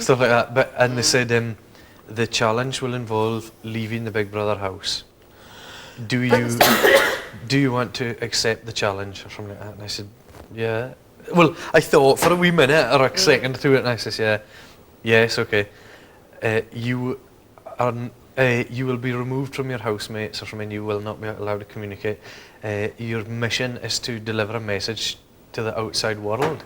stuff like that. And they said the challenge will involve leaving the Big Brother house. Do you want to accept the challenge or something like that? And I said, yeah. Well, I thought for a wee minute or a second or two, and I said, yeah, yes, okay. You will be removed from your housemates or something. You will not be allowed to communicate. Your mission is to deliver a message to the outside world.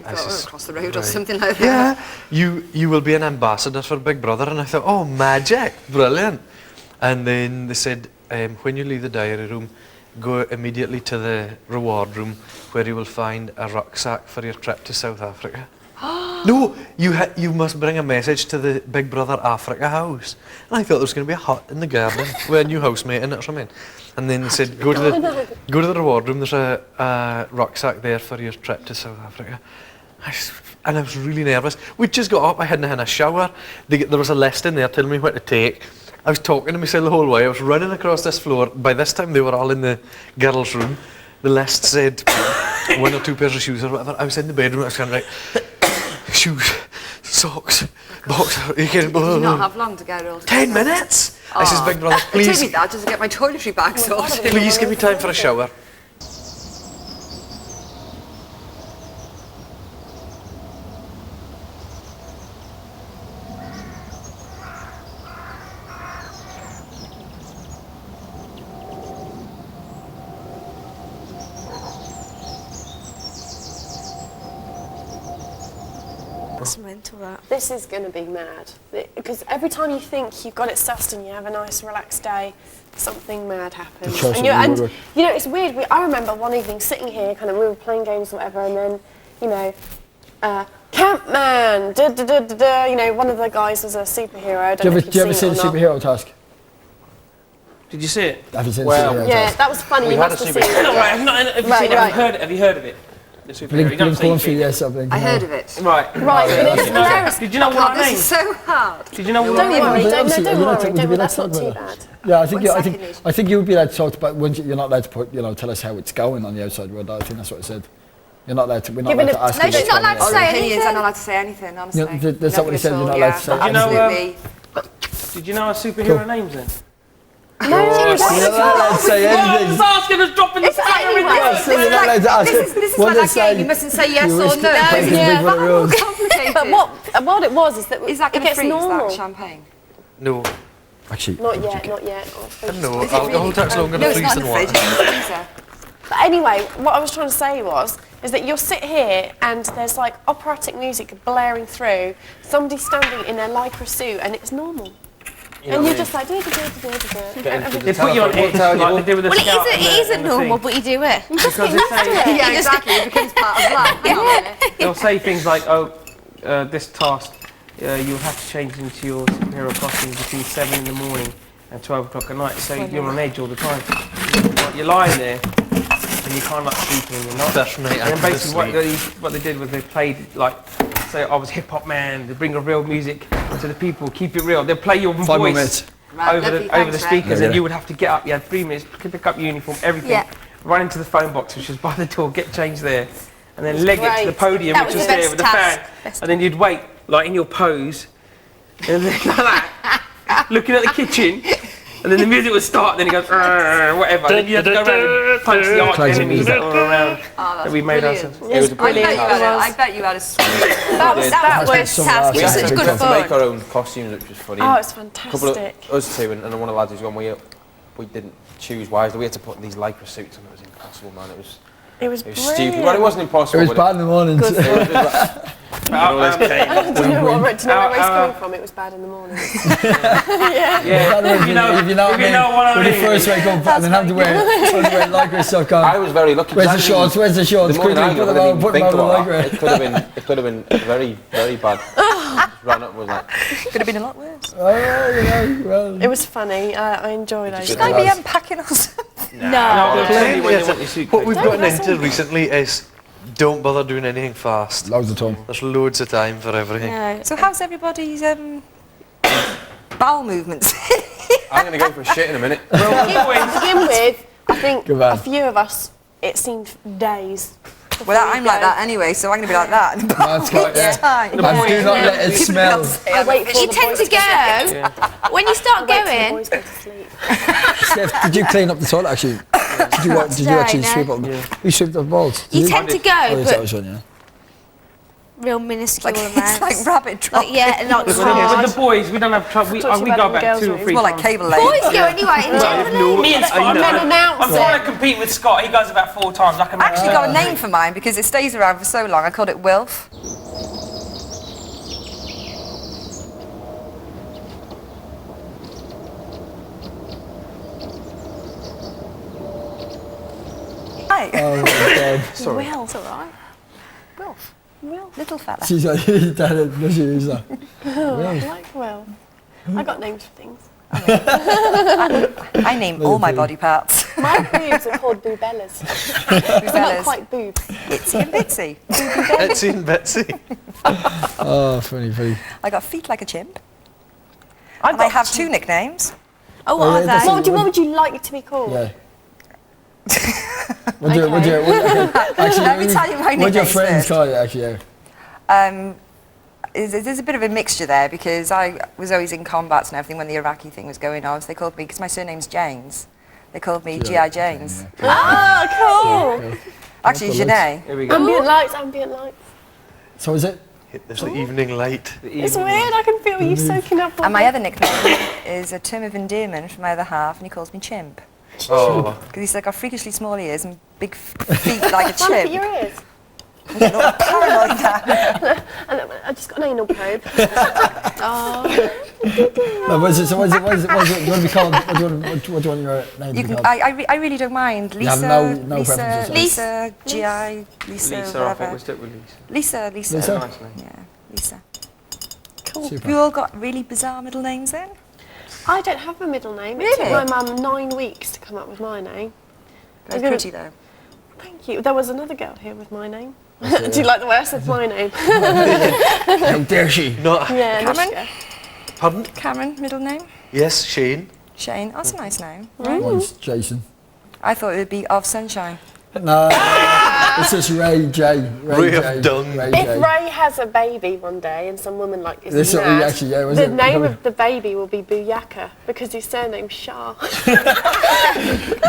Across the road or something like that. Yeah, you will be an ambassador for Big Brother. And I thought, oh, magic, brilliant. And then they said, when you leave the diary room, go immediately to the reward room where you will find a rucksack for your trip to South Africa. No, you must bring a message to the Big Brother Africa house. And I thought there was going to be a hut in the garden with a new housemate in it or something. And then they said, go to the reward room, there's a rucksack there for your trip to South Africa. And I was really nervous. We just got up, I hadn't had a shower. There was a list in there telling me what to take. I was talking to myself the whole way. I was running across this floor. By this time, they were all in the girls' room. The list said 1 or 2 pairs of shoes or whatever. I was in the bedroom. I was kind of like, shoes, socks, boxer. Did you not have long to get it all together? 10 minutes. I says, Big Brother, please. It took me that just to get my toiletry bag sorted. Please give me time for a shower. That's mental, that. This is going to be mad. Because every time you think you've got it sussed and you have a nice, relaxed day, something mad happens. And you know, it's weird. I remember one evening sitting here, kind of, we were playing games or whatever, and then, you know, Campman, you know, one of the guys was a superhero. I don't know if do you ever see the superhero task? Did you see it? Have you seen the superhero task? Yeah, that was funny. You must have seen it. No, have you heard of it? The superhero. I heard of it. Right. But it's hilarious. Did you know what This is so hard. Did you know what Don't worry, that's not too bad. Yeah, I think you would be allowed to talk about once you're not allowed to put, you know, tell us how it's going on the outside world. I think that's what I said. You're not allowed to. We're not allowed to ask. No, she's not allowed to say anything. I'm not allowed to say anything. Honestly. That's not what he said. You're not allowed to say anything. Did you know our superhero names then? No, you're not allowed to say anything. I was asking us dropping the You're not allowed to ask. This is like that game. You mustn't say yes or no. But what it was is that it gets normal. That champagne? No. Actually, not yet. No, alcohol takes longer to freeze than water. But anyway, what I was trying to say is that you'll sit here and there's like operatic music blaring through, somebody standing in their lycra suit, and it's normal. And you're just like, They put you on edge, like they do with the scout. It isn't normal, but you do it. Because they say, Yeah, exactly. It becomes part of life. they'll say things like, this task, you'll have to change into your superhero costume between 7 in the morning and 12 o'clock at night, so you're on edge all the time. You're lying there, and you can't like sleep and you're not. Definitely. And then basically what they did was they played, like, say I was hip hop man, they bring a real music to the people, keep it real. They'll play your voice over the speakers, and you would have to get up. You had 3 minutes, pick up your uniform, everything, run into the phone box, which was by the door, get changed there, and then leg it to the podium, which was there with the fan, and then you'd wait, like in your pose, and then like that, looking at the kitchen. And then the music would start, and then it goes, whatever. And then you had to go around and punch the arch enemies that were around that we made ourselves. It was brilliant. I bet you had a sweet. That was fantastic. It was such good fun. We make our own costumes, which was funny. Oh, it's fantastic. Us two and one of the lads who's gone, we didn't choose wisely. We had to put these lycra suits on. It was impossible, man. It was stupid. Well, it wasn't impossible. It was bad in the mornings. Do you know where it's coming from? It was bad in the morning. If you know what I mean. When you first wake up and then have to wear lycra sock on. I was very lucky. Where's the shorts? The morning I put them on lycra. It could have been very, very bad. Ran up was like. Could have been a lot worse. It was funny. I enjoyed it. Should I be unpacking or something? What we've gotten into recently is don't bother doing anything fast. Loads of time. There's loads of time for everything. Yeah. So how's everybody's bowel movements? I'm going to go for a shit in a minute. To begin with, I think a few of us, it seemed days. Well, I'm like that anyway, so I'm going to be like that. That's right, yeah. Time. Man, do not let it smell. I wait for You the tend boys to go, when you start Wait till the going, boys go to sleep. Steph, did you clean up the toilet actually? Did you actually No. sweep up? You swept up the balls? you Did tend to Oh, go, yes, that but was one, yeah. real minuscule Like, amounts. it's like rabbit drop. Like, yeah, not With hard. the boys, we don't have trouble. We Talk to you go about back girls' 2 or rooms. 3 More like times. cable lane. Boys go anyway, generally. Me and Scott, Men I'm announce trying to compete with Scott. He goes about 4 times. I can I actually got a name for mine because it stays around for so long. I called it Wilf. Hi. Oh my god. Sorry. Will. It's all right. Wilf. Will. Little fella. She's like, does she use that? I like Will. I got names for things. I name all my body parts. My boobs are called boobellas. They're not Fellas. quite boobs. Itsy and Bitsy. Etsy and Betsy. Oh, funny. I got feet like a chimp. I've And I got have 2 nicknames. Oh, what are that's they? it. What would you like to be called? Yeah. Actually, Let me tell you my what your nicknames friends first. call you, actually, yeah. There's a bit of a mixture there because I was always in combats and everything when the Iraqi thing was going on. So they called me, because my surname's Janes, they called me G.I. Janes. Ah, cool. Actually, Janae. Here we go. Ambient lights. So is it? There's the evening light. It's weird, I can feel you soaking up all And my the- other nickname is a term of endearment from my other half, and he calls me Chimp. Oh, Because he's got freakishly small ears and big feet like a Look at chimp. your ears. I'm getting all paranoid now. And I just got an anal probe. No, what is it? Do you want to be called? What do you want your name to You be can, called? I really don't mind. You have Lisa, no preferences, so- Lisa, G.I., Lisa, Lisa, I think whatever. we'll stick with Lisa. Lisa. Lisa? Nice name. Yeah, Lisa. Super. Have you all got really bizarre middle names then? I don't have a middle name. It Really? took my mum 9 weeks to come up with my name. Very gonna- pretty though. Thank you. There was another girl here with my name. Do you like the way I said my name? How dare she? not. Yeah, Cameron? Nishka. Pardon? Cameron, middle name? Yes, Shane. Shane. Oh, that's a nice name. Mine's Jason. I thought it would be of sunshine. No, it's just Ray J. Ray of Dung. Ray If J. Ray has a baby one day and some woman like is This is what we mad, actually, yeah, was the it? name of the baby will be Booyaka because his surname's Shah.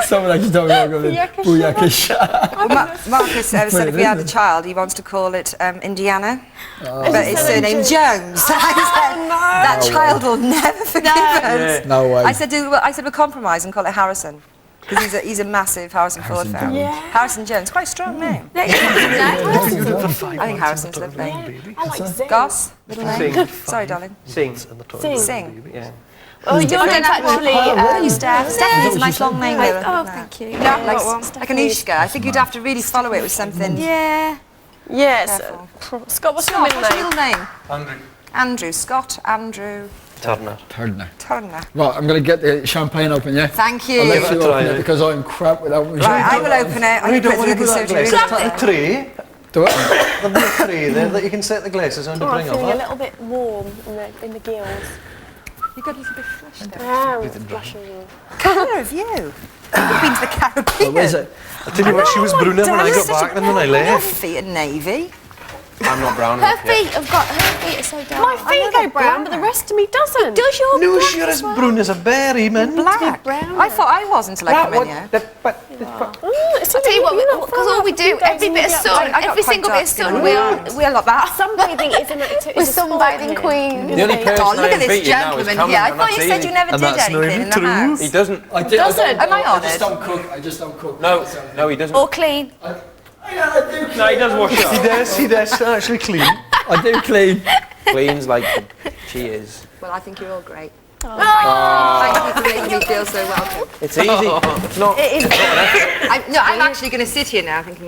Someone actually told me I'm going to Booyaka Booyaka. Well, Marcus said if he had a child, he wants to call it Indiana. But his surname's Jones. I said, that child will never forgive us. No way. I said we'll compromise and call it Harrison. Because he's a massive Harrison Ford fan. Yeah. Harrison Jones, quite a strong name. I think Harrison's lovely. I like Zane. Goss, middle name. Sing. Sorry, darling. Sing. Sing. Yeah. Oh, you don't actually. Steph. Steph is a nice long name. Though. Oh, thank you. Like Anushka. I think you'd have to really follow it with something. Yeah. Yes. Careful. Scott, what's your Scott, middle what's your name? middle name? Andrew. Andrew. Scott Andrew Turner. Turner. Turner. Right, I'm going to get the champagne open, yeah? Thank I'll you. let Give it you a try, open it yeah. because I'm crap without my Right, I champagne. will open it. I Wait, can don't put worry it in the about that surgery. glass. There's a tray. Do it? There'll be a tray there that you can set the glasses on to Oh, I'm bring feeling a up. little bit warm in the gills. You got a little bit flushed there. Ah, with blushing. Colour of you. You've been to the Caribbean. Where is it? I tell you what, she was brunette when I got back then when I Your left. feet are navy. I'm not brown Her enough yet. feet are so dark. My feet go brown, but the rest of me doesn't. Does your No, black sure as as well? brune as a berry, man. Black. brown. I thought I was until I came in here. I'll I'll tell you what, because all we do, every bit of sun, I got every quite single dark bit of skin sun, on we're like that. Sunbathing is an activity. We're sunbathing queen. The only person Oh, look I at this beat you now is gentleman Cameron, here. I and thought that's you said easy. you never And did that's not anything even in the true. house. He doesn't. I do, Am I I honoured? just don't cook. I just don't cook. No, he doesn't. Or clean. No, he does wash up. He does actually clean. I do clean. Cleans like she is. Well, I think you're all great. Thank you for making me feel so welcome. It's easy. It's not. I'm actually going to sit here now thinking,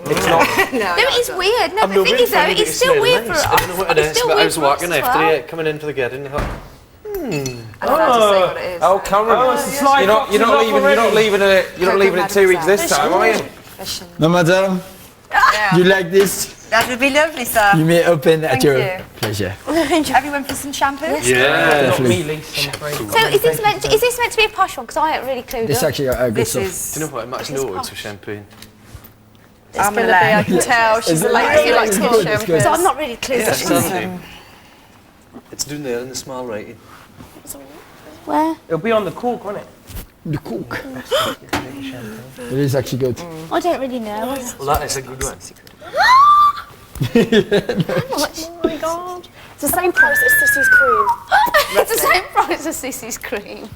It's not. no, No, it's weird. No, I'm the thing really is though, finding it's it still smell weird for nice. us. I don't know what it It's is, still but I weird was for walking us as after well. it, coming into the garden, and I thought, I don't know how to say what it is. Oh, Cameron. Oh, it's a slide You're not box is leaving. off You're not already. leaving it. You're not leaving it 2 weeks this time, are you? No, madam. You like this? That would be lovely, sir. You may open at Thank your you. pleasure. Everyone for some shampoo? yeah. Not me, Lisa, I'm afraid. So is this meant to be a posh one? Because I haven't really clued This is up. actually a good This stuff. is... Do you know what? I'm actually no odds for champagne. I'm going to be, I can tell. She's a lady who likes hot champagne. So I'm not really clear. It's down there in the small writing. Where? It'll be on the cork, won't it? The cook. It is actually good. I don't really know. Well, that is a good one. Oh my god. It's the same price as Sissy's cream. It's the same price as Sissy's cream.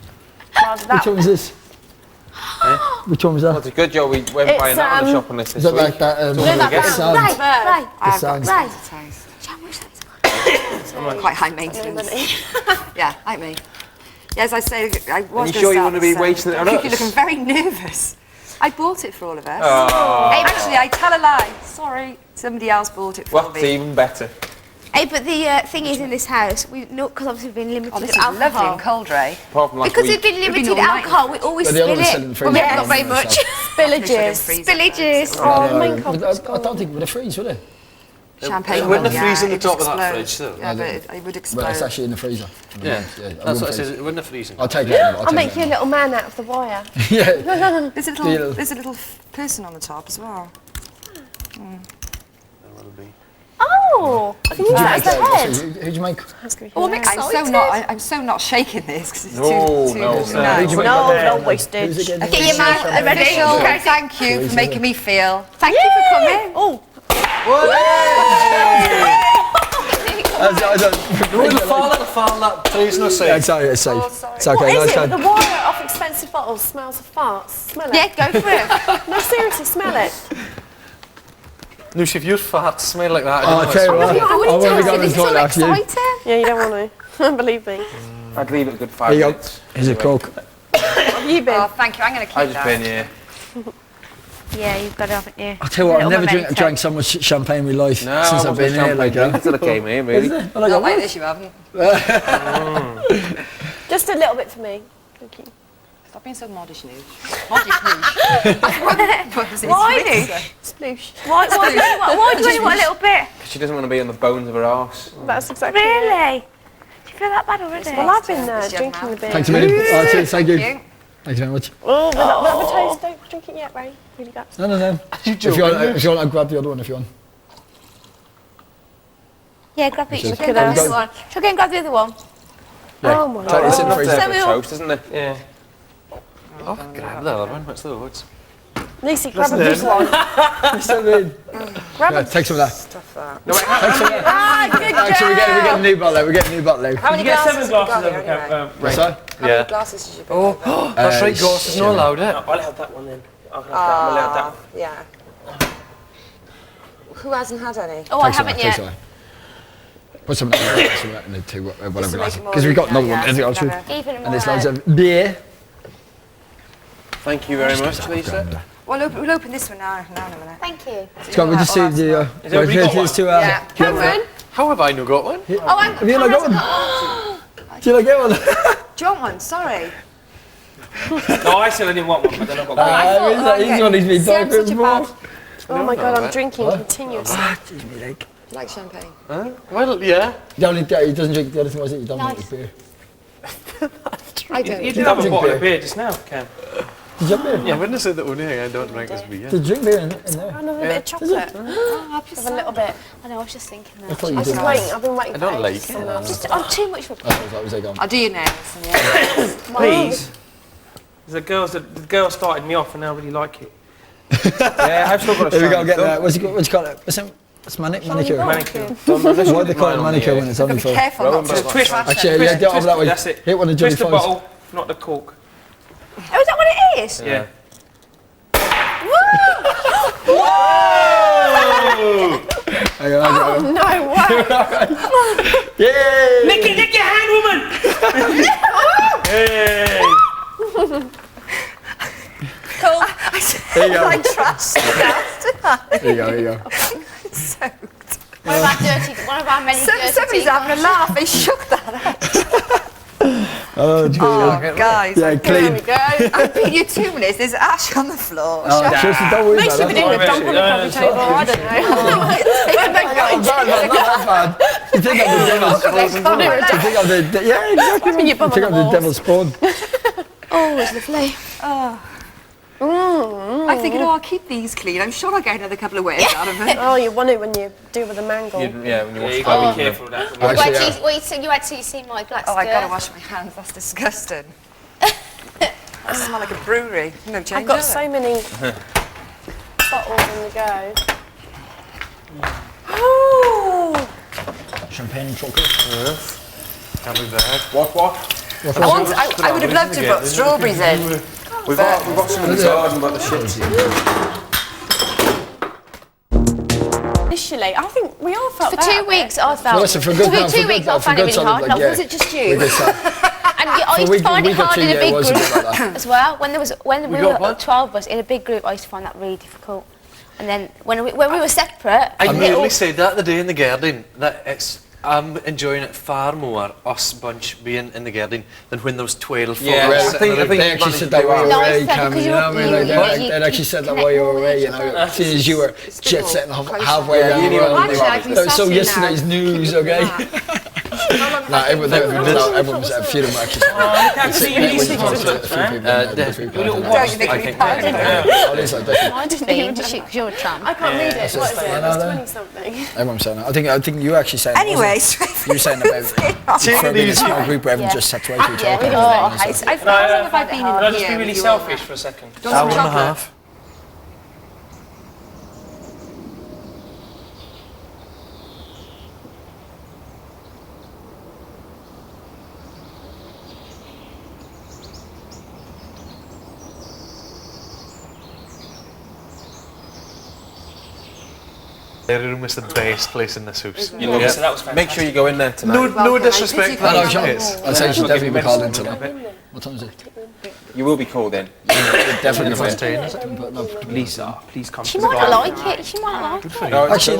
Well, Which one was this? Which one was that? That's a good job we went buying that on the shopping list Is this that like week. that? that sound? Right. The sound. Right. taste. Which taste? Quite high maintenance. Yeah, like me. Yeah, as I say, I was you going sure you want to be wasting it on You're us? looking very nervous. I bought it for all of us. Oh. Actually, I tell a lie. Sorry, somebody else bought it for What's me. even better? Hey, but the thing is, in this house, we know because obviously we've been limited Oh, this to is lovely alcohol. and cold, Ray. Apart from last Because week. we've been limited all night. alcohol, we always But the spill other one's it. still in the Well, freezer. yeah, not very much. Spillages. Spillages. Oh, main But cup's I gone. don't think it would have freeze, would it? Champagne. Wouldn't will, it freeze in the it'd top of that explode. fridge, though? Yeah, but it would explode. Well, it's actually in the freezer. Yeah, I that's what it wouldn't says. freeze. It wouldn't have freezing. I'll take that. I'll make you a little man out of the wire. Yeah. There's a Deal. little, there's a little person on the top as well. There will be. Oh, I can use that as the head. Who'd you make? That's going to be Oh, I'm hilarious. I'm so not shaking this because it's No, too. no, too no. Who'd you make? No, no Who's wastage. it again? Get your man ready. Official, Okay. thank you for making me feel. Thank you for coming. Oh, No, it'll fall, that tree's no safe. It's okay. It's safe. It's okay. what No, is it's it? fine. The wire off expensive bottles smells of farts. Smell it. Yeah, go for it. No, seriously, smell it. Lucy, if your farts smell like that, Oh, I I'll tell you what. I I wouldn't want to go taste it. and This is talk so after you. exciting. Yeah, you don't want to. Believe me. I'd leave it a good 5 Here you go. minutes. Here's a Coke. What have you been? Oh, thank you. I'm going to keep just that. been here. Yeah, you've got it, haven't you? I'll tell you what, I've Little never memento. drank so much champagne in my life No, since I've been here. Like, until I came here, really. I'm like, Not like what? this, you haven't. Just a little bit for me. Thank you. Stop being so modish, Noosh. Modish, Noosh. Why, Noosh? Sploosh. Why do you only want a little bit? She doesn't want to be on the bones of her arse. That's exactly it. Really? Do you feel that bad already? Well, I've been It's your drinking a mouth. bit. Thanks a million. Oh, cheers, thank you. Thank you. Thank you very much. Oh, we'll have a taste. Don't drink it yet, Ray. Really got. No. If you want, I'll grab the other one if you want. Yeah, grab it. Cheers. Shall I grab the other one? Shall I go and grab the other one? Oh my Totally, it's in the Not freezer. there for toast, isn't it? Yeah. Oh, grab the other one. What's the odds? Lucy, grab a big one. So good. Grab Yeah, a. take some of that. Stuff that. No, wait, how, Ah, good Actually, we're getting a new bottle out. We're getting a new bottle out. How many you get glasses 7 have you glasses got of here, anyway? What's that? How many glasses did you bring over? That's right, Ghost is not allowed, eh? I'll have that one then. I'll have that. I'll have that. Yeah. Who hasn't had any? Oh, I Take some haven't of that, take some yet. of that. Put some of that in the two, whatever Just to make glasses. it more Because we've got original, another one. yeah, Anything so else? we with- can have Even And more. there's loads of beer. Thank you very much, Lisa. Well, we'll open this one now in a minute. Thank you. Scott, we just see the. Is everybody got one? Yeah. Cameron. How have I not got one? Oh, I'm. Have you not got one? Do you not get one? Do you want one? Sorry. No, I said I didn't want one, but then I got one. He's one he's been See, I'm talking such a about. bad. Oh my god, I'm drinking continuously. Jeez, me leg. Like champagne. Huh? Well, yeah. The only he doesn't drink the other thing was it? You don't drink beer. I don't. You did have a bottle of beer just now, Cam. Did you have beer? I wouldn't have said the only thing I don't drink is beer. Did you drink beer in there? Another bit of chocolate. Have a little bit. I know, I was just thinking I that. thought you I'm did. just waiting. I've been waiting I for don't ages like it. for someone. Just, I'm too much for. That was like I'll do your nails. And yeah. Please. The girls started me off and now I really like it. Yeah, I've still got a Here we go, shine. get that. What's it called? What's manicure? Manicure. Why do they call it manicure when it's only Be for? careful not to. Twist. Actually, yeah, get over that way. That's it. Hit one of Johnny Twist the Fives. bottle, not the cork. Oh, is that what it is? Yeah. Hang on. No way. Yay! Nick your hand, woman! Hey! Cool. There you go. I trust. There you go. One of our dirty, one of our many dirty Somebody's teeth. having a laugh. They shook that up. Oh, gee. Oh, guys. Yeah, There clean. we go. I've been here 2 minutes. There's ash on the floor. Oh, seriously, don't worry Make about sure we that. do a dump on the coffee table. I don't know. Not that bad. You think I'm the devil's spawn. You think I'm the... Yeah, exactly. Wiping your bum You think on I'm the the devil's spawn. Oh, it's lovely. I think, I'll keep these clean. I'm sure I'll get another couple of wears out of it. Oh, you want it when you do with the mango. When you wash you got to be careful with that. You had to see my black skirt. Oh, I gotta wash my hands. That's disgusting. I smell like a brewery. No change. I've got so many bottles on the go. Oh! Champagne and chocolate. Can't be bad. What? I would have loved to put strawberries in. We've got some in the garden, but the shit. Initially, I think we all felt For that 2 weeks, I felt. Well, listen, for good- no, 2 for weeks, good- I for found it good really hard. solid, Like, yeah. was it just We you? did so. And I used to find it hard in a big was a bit group like that. as well. When we got were what? 12 of us in a big group, I used to find that really difficult. And then when we were separate, I little- nearly said that the day in the garden, that I'm enjoying it far more, us bunch being in the garden, than when there was 12 Yeah, folk I sitting think- around. They actually said that while you No, were I away, said Cam, because you know what I mean? you- Like, you- they actually said that while you were away, you know, as soon as you were jet setting halfway Yeah, around you the knew world. what Actually, I've been So sassy yesterday's now. news, okay? Everyone was at a funeral actually. Can't see you these things sometimes, man. Don't you think I we think packed? I didn't even because you're a tramp. I can't read it. What is it? I know It's that. 20 something. Everyone's saying that. I think you actually saying. Anyway, you were saying about Take for it being a easy. small group where everyone just sat to each other. How long have I been in Can I just be here really with you? selfish for a second? Do you want Hour some and a chocolate? half. The room is the best place in this house. You love Yeah, it. so that was fantastic. Make sure you go in there tonight. No Welcome. disrespect. I Hello, did Sean. you I'd say you should definitely be called in Medicine. tonight. What time is it? You will be called in. Definitely First be. 10, is it? Lisa, please come She to the might garden. not like it. She might not like it. No, Actually,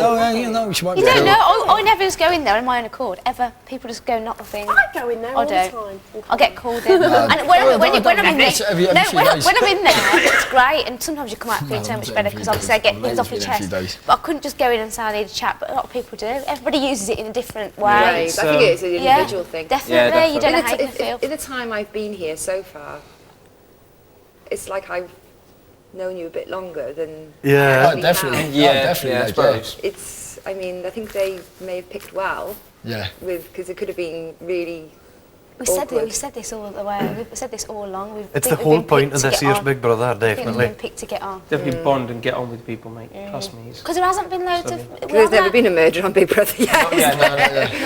no, she might be. You don't know. I never just go in there on my own accord. Ever. People just go knock the thing. I go in there I all the don't. time. I'll get called in. And when I'm in there, when I'm in there, it's great. And sometimes you come out feeling so much better because obviously I get things off your chest. But I couldn't just go in and say I need a chat. But a lot of people do. Everybody uses it in a different way. Right, I think it is an Yeah, individual thing. definitely. You don't know how you In feel. the time I've been here so far, it's like I've known you a bit longer than Yeah. Oh, definitely. Yeah, definitely. I like, suppose. it's. I mean, I think they may have picked well Yeah. because it could have been really. We awkward. said this all the way. We've said this all along. It's the whole point of this year's Big Brother, I think we've definitely. been picked to get on. Definitely bond and get on with people, mate. Trust me. Because there hasn't been loads of. There's never been a murder on Big Brother yet. Yeah,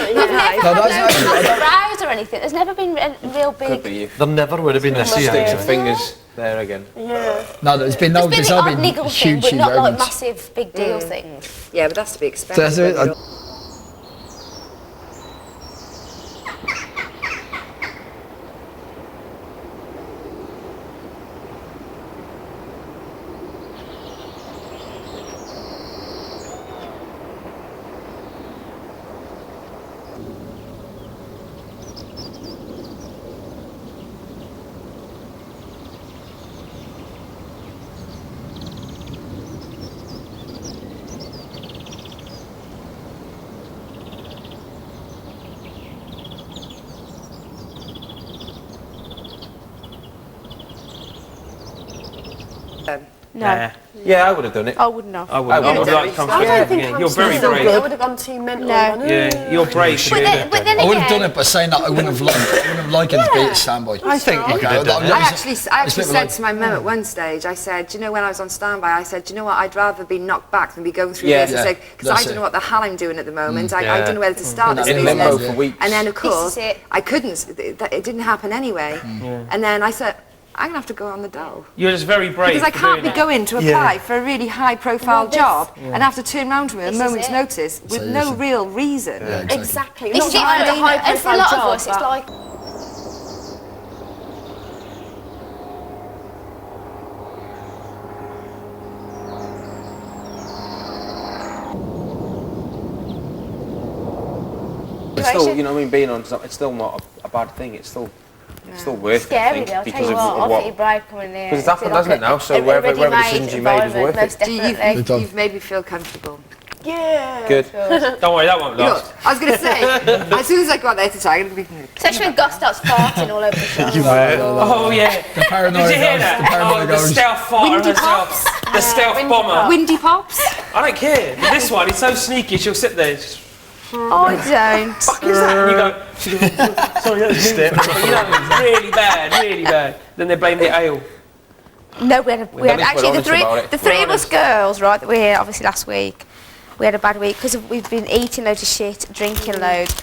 We've never No, had that's loads actually- of rows or anything. There's never been a real Could big. be you. There never would have been this Sticks year. of fingers there again. Yeah. No, there's been no. There's There's been not the odd been niggle thing, huge but not like arguments. massive big deal things. Yeah, but that's to be expected. That's it. when you're- No, Nah, Yeah, I would have done it. I wouldn't have. I wouldn't. I would like to come I to don't the think again. I'm You're very so brave. good. I would have gone too mental. No. Yeah, you're brave. to But do then, that. but then I would have again, done it by saying that I wouldn't have liked it to be a standby. I think you Okay, could have done it. I actually It's a bit said like- to my mum at one stage, I said, do you know, when I was on standby, I said, do you know what, I'd rather be knocked back than be going through Yeah. this. I said, because I That's don't it. know what the hell I'm doing at the moment. I Yeah. don't know whether to start this In In business. limbo Yeah. for weeks. And then, of This course, is it. I couldn't. It didn't happen anyway. And then I said, I'm going to have to go on the dole. You're just very brave. Because I for can't doing be that. going to apply for a really high-profile job and have to turn around to me at a This is moment's it. notice with So no listen. real reason. Exactly. this Not is it. that I had a high And for a profile lot of job, us, it's but- like. It's still, you know what I mean, being on, it's still not a bad thing. It's still worth it, I Scary think, though, I'll tell because you of what, I'll what. get you bride coming there. Because it's happened, hasn't it, now? So wherever decisions you made was worth it. Most You've, definitely. you've made me feel comfortable. Yeah. Good. Don't worry, that won't last. I was going to say, as soon as I got there to try, I'm going to be... Especially when Gus starts farting all over the show. Oh yeah. The paranoia Did you hear goes. that? The paranoia The goes. stealth farter Windy herself. pops. The stealth bomber. Windy pops. I don't care. But this one, it's so sneaky. She'll sit there. I don't. Fuck is that? And you go. Sorry, that was me. You know, it's really bad, really bad. Then they blame the ale. No, we had at least actually we're honest about it. the three of us girls, right, that were here obviously last week. We had a bad week because we've been eating loads of shit, drinking loads.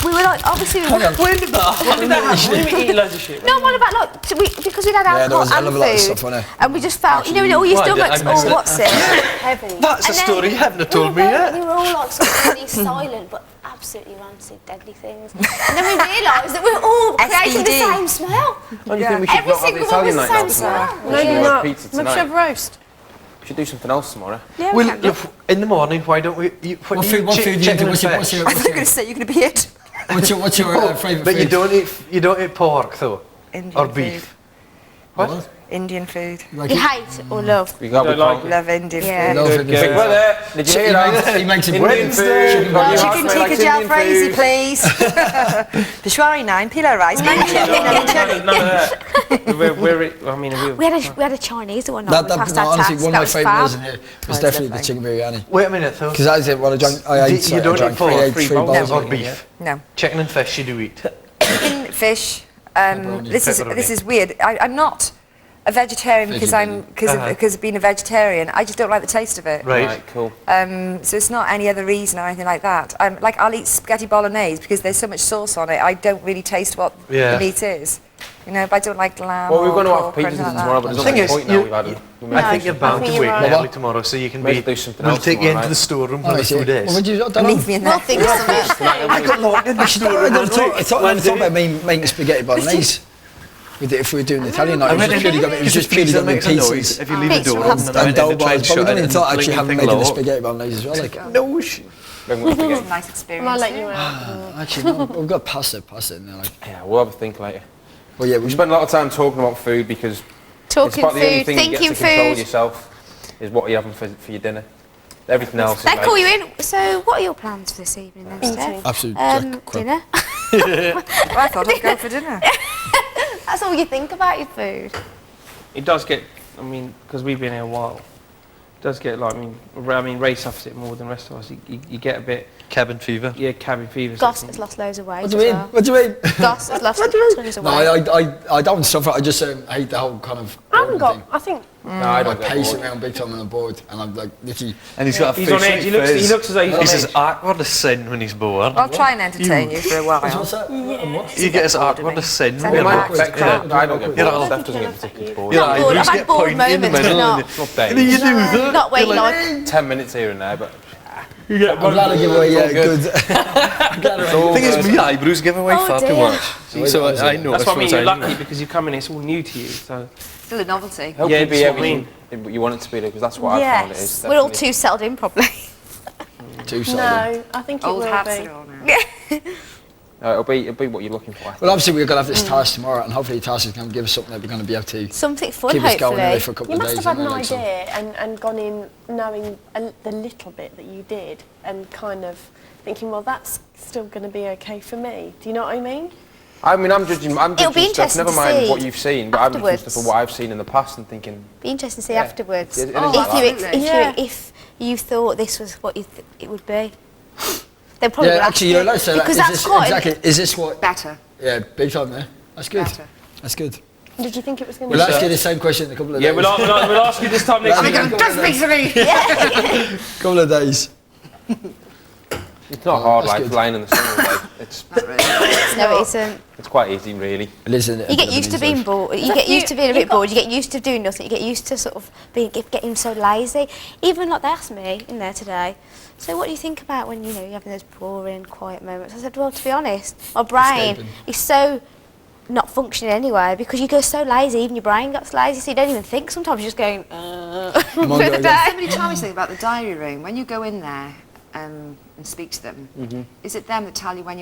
We were like, obviously, When did that happen? When did we eat loads of shit? no, what about because we'd had Yeah, there alcohol was a hell and of a lot of food, stuff on it. and we just felt, you know, all your Why did stomachs, I miss oh, it? what's it? Heavy. That's a And then story you haven't told me we yet. were all like sort of really silent, but absolutely rancid, deadly things. And then we realised that we were all creating the SBD. same smell. Don't you think we should Every not have the single one was Italian the night now same tomorrow? smell. We should Maybe have not. pizza Maybe we should tonight. have roast. We should do something else tomorrow. Yeah, we Well, can. look, in the morning, why don't we? What food do you do? What's your I was going to say, you're going to be it. favourite food? But you don't eat pork though, Indian or food. beef. What? Indian food. Like You it? hate or love? We got Don't like it. Love Indian Eh, food. Love Good, it. good. Big brother, did you hear that? He makes it Indian food. Chicken tikka jalfrezi, please. Peshwari naan, pillow rice, mango chutney, None naan chutney. of that. We had a Chinese one night. That, we that, passed no, our honestly, tax. one That of my was favourite meals fab. in here was definitely the chicken biryani. Wait a minute though. Because I said, well, I ate You don't eat pork? I ate three Three bowls bowls or of it. beef. No. Chicken and fish you do eat. Chicken, fish. Pepperoni. This is weird. I'm not a vegetarian because of being a vegetarian. I just don't like the taste of it. Right. Cool. So it's not any other reason or anything like that. Like I'll eat spaghetti bolognese because there's so much sauce on it. I don't really taste what the meat is. You know, but I don't like lamb. Well, we're going to or have pork or pizzas anything like that. tomorrow, but there's The thing no is, point now we've had them. I think you're bound to think wake you're me right. early tomorrow, so you can Maybe be. do something We'll else take you into tomorrow, the storeroom Oh, where I the see. food is. Well, would you, I don't know. Leave me in there. We'll think of something. I got locked in the storeroom. I thought about making spaghetti bolognese. If we were doing the Italian night, it was just purely going to be pieces. If you leave the Pizza door Hut. open And dough balls, but we don't even thought actually having making the spaghetti bolognese as well. Like, No, Nice experience. I'll let you out. actually, no, we've got pasta in there. Like, Yeah, we'll have a think later. well, yeah, We spend a lot of time talking about food because it's Talking about the only food, thing you get thinking to control food. yourself is what you're having for your dinner. Everything else is They like, call you in. So, what are your plans for this evening then, Steph? Eating. absolute crap. Dinner. Well, I thought I'd go for dinner. That's all you think about your food. It does get, I mean, because we've been here a while, it does get like, I mean, Ray suffers it more than the rest of us. You get a bit, cabin fever. yeah, cabin fever. Goss has lost loads of weight. What do you mean? What do you mean? Goss has lost tons of No, weight. I don't suffer. I just hate the whole kind of. I haven't boredom got. I think. no, I I don't get pace bored. around big time on the board, and I'm like literally. And he's got a He's on edge. He looks as though he's on He's as edge. awkward as sin when he's bored. I'll try and entertain you for a while. What's that? What? You get as awkward as sin. Sounds It might awkward. affect crap. I don't get You're bored. not- Steph doesn't get particularly bored. Your Not bored. eyebrows I've had get bored pointy in the moments, middle. not- It's not And then days. you do that. Not where you You're like. 10 minutes here and there, but I'm glad I give away all good. good. The thing is, my eyebrows give away Oh, far too dear. much. So I know. That's what I mean. You're lucky because you come in, it's all new to you. So Still a novelty. hopefully Yeah, be that's what I everything you want it to be, because that's what I found it is. We're all definitely. too settled in, probably. Too solid. No, I think it Old will hats be. are on now. It'll be what you're looking for. I think. Well, obviously we're going to have this task tomorrow, and hopefully the task is going to give us something that we're going to be able to Something fun, keep us going anyway for hopefully. a couple You of must days. have had an anyway, like, so- idea and gone in knowing the little bit that you did and kind of thinking, well, that's still going to be okay for me. Do you know what I mean? I mean, I'm judging It'll be stuff, interesting never to mind see what you've seen, but I'm judging afterwards. stuff for what I've seen in the past and thinking, Be interesting to see Yeah. afterwards. It is if, like you, that. if you thought this was what it would be. They probably Yeah, will actually, ask let's say that. because Is that's this, quite exactly. Is this what? Better. Yeah, big time there. That's good. Better. That's good. Did you think it was going to We'll be? ask you the same question in a couple of days. yeah, we'll ask you this time next week. Just speak to me! Couple of days. it's not hard that's like good. lying in the sun all day. no, it isn't. It's quite easy, really. Listen, You get used to being bored. You get used to being a bit bored. You get used to doing nothing. You get used to sort of getting so lazy. Even like they asked me in there today. So what do you think about when you're having those boring, quiet moments? I said, well, to be honest, my brain Escaping. is so not functioning anyway because you go so lazy. Even your brain gets lazy, so you don't even think. Sometimes you're just going. Come on, for go the again. day. Somebody told me something about the diary room. When you go in there and speak to them, is it them that tell you when